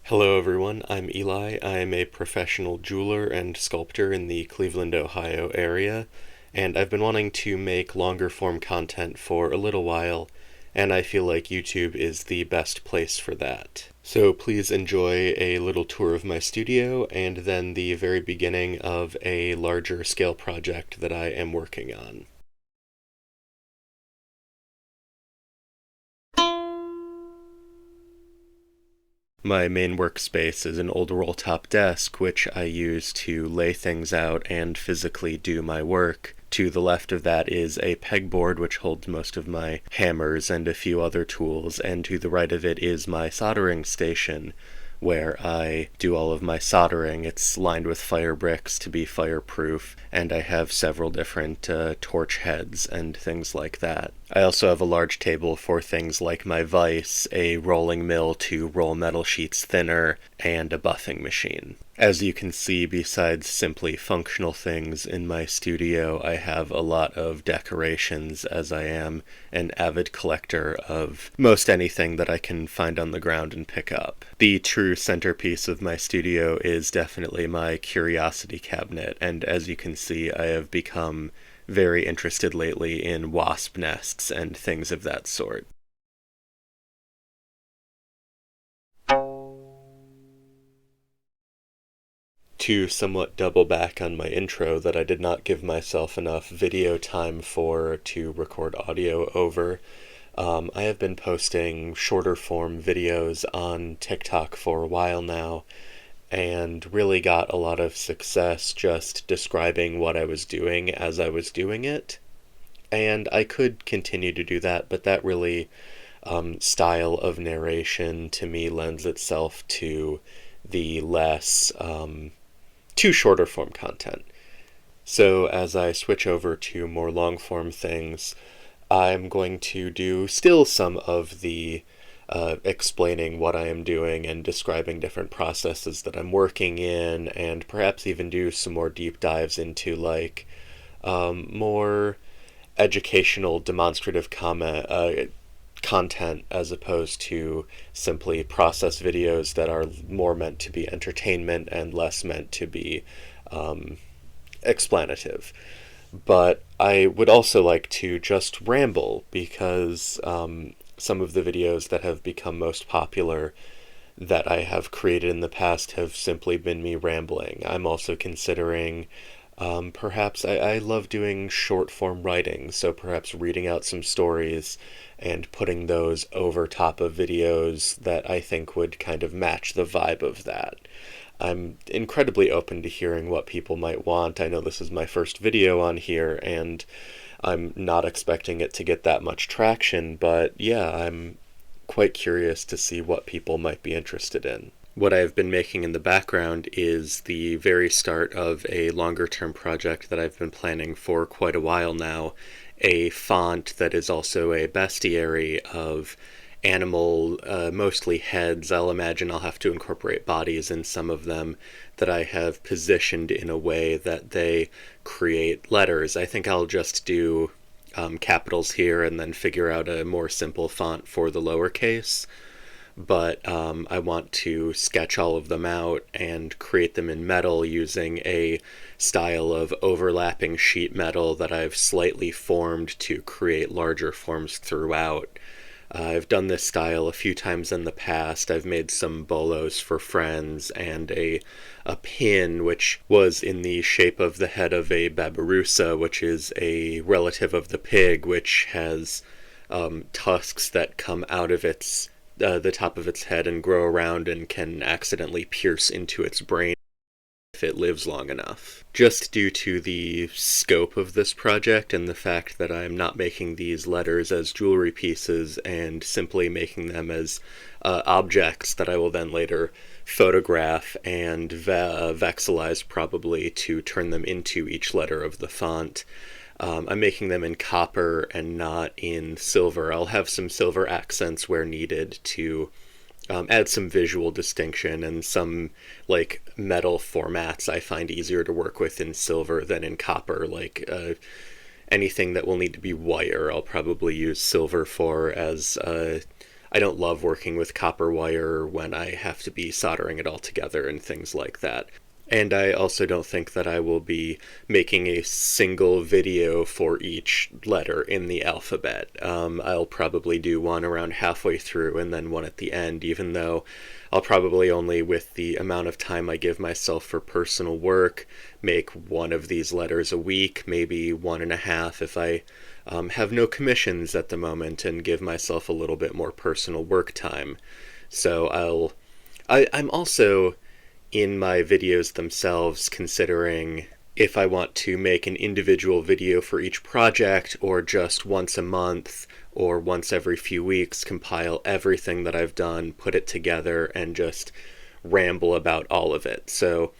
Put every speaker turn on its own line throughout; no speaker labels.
Hello everyone, I'm Eli. I'm a professional jeweler and sculptor in the Cleveland, Ohio area, and I've been wanting to make longer form content for a little while, and I feel like YouTube is the best place for that. So please enjoy a little tour of my studio and then the very beginning of a larger scale project that I am working on. My main workspace is an old roll-top desk, which I use to lay things out and physically do my work. To the left of that is a pegboard, which holds most of my hammers and a few other tools, and to the right of it is my soldering station, where I do all of my soldering. It's lined with fire bricks to be fireproof, and I have several different torch heads and things like that. I also have a large table for things like my vise, a rolling mill to roll metal sheets thinner, and a buffing machine. As you can see, besides simply functional things in my studio, I have a lot of decorations, as I am an avid collector of most anything that I can find on the ground and pick up. The true centerpiece of my studio is definitely my curiosity cabinet, and as you can see, I have become very interested lately in wasp nests and things of that sort. To somewhat double back on my intro that I did not give myself enough video time for to record audio over, I have been posting shorter form videos on TikTok for a while now, and really got a lot of success just describing what I was doing as I was doing it. And I could continue to do that, but that really style of narration to me lends itself to the less to shorter form content. So as I switch over to more long form things, I'm going to do still some of the explaining what I am doing and describing different processes that I'm working in, and perhaps even do some more deep dives into more educational, demonstrative content as opposed to simply process videos that are more meant to be entertainment and less meant to be explanative. But I would also like to just ramble because some of the videos that have become most popular that I have created in the past have simply been me rambling. I'm also considering perhaps I love doing short form writing, so perhaps reading out some stories and putting those over top of videos that I think would kind of match the vibe of that. I'm incredibly open to hearing what people might want. I know this is my first video on here, and I'm not expecting it to get that much traction, but yeah, I'm quite curious to see what people might be interested in. What I've been making in the background is the very start of a longer term project that I've been planning for quite a while now, a font that is also a bestiary of animal, mostly heads. I'll imagine I'll have to incorporate bodies in some of them that I have positioned in a way that they create letters. I think I'll just do capitals here and then figure out a more simple font for the lowercase. But I want to sketch all of them out and create them in metal using a style of overlapping sheet metal that I've slightly formed to create larger forms throughout. I've done this style a few times in the past. I've made some bolos for friends and a pin which was in the shape of the head of a babirusa, which is a relative of the pig, which has tusks that come out of the top of its head and grow around and can accidentally pierce into its brain if it lives long enough. Just due to the scope of this project and the fact that I'm not making these letters as jewelry pieces and simply making them as objects that I will then later photograph and vexelize probably to turn them into each letter of the font. I'm making them in copper and not in silver. I'll have some silver accents where needed to add some visual distinction, and some metal formats I find easier to work with in silver than in copper. Anything that will need to be wire, I'll probably use silver for, as I don't love working with copper wire when I have to be soldering it all together and things like that. And I also don't think that I will be making a single video for each letter in the alphabet. I'll probably do one around halfway through and then one at the end, even though I'll probably only, with the amount of time I give myself for personal work, make one of these letters a week, maybe one and a half if I have no commissions at the moment and give myself a little bit more personal work time. So I'm also in my videos themselves considering if I want to make an individual video for each project or just once a month or once every few weeks compile everything that I've done, put it together, and just ramble about all of it. So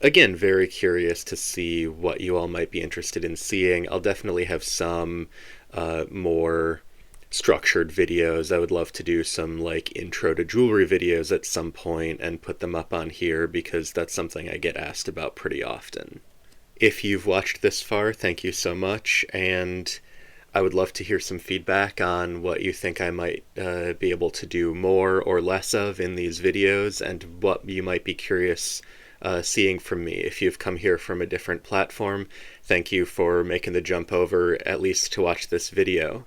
again, very curious to see what you all might be interested in seeing. I'll definitely have some more structured videos. I would love to do some like intro to jewelry videos at some point and put them up on here because that's something I get asked about pretty often. If you've watched this far, thank you so much, and I would love to hear some feedback on what you think I might be able to do more or less of in these videos and what you might be curious seeing from me. If you've come here from a different platform, thank you for making the jump over at least to watch this video.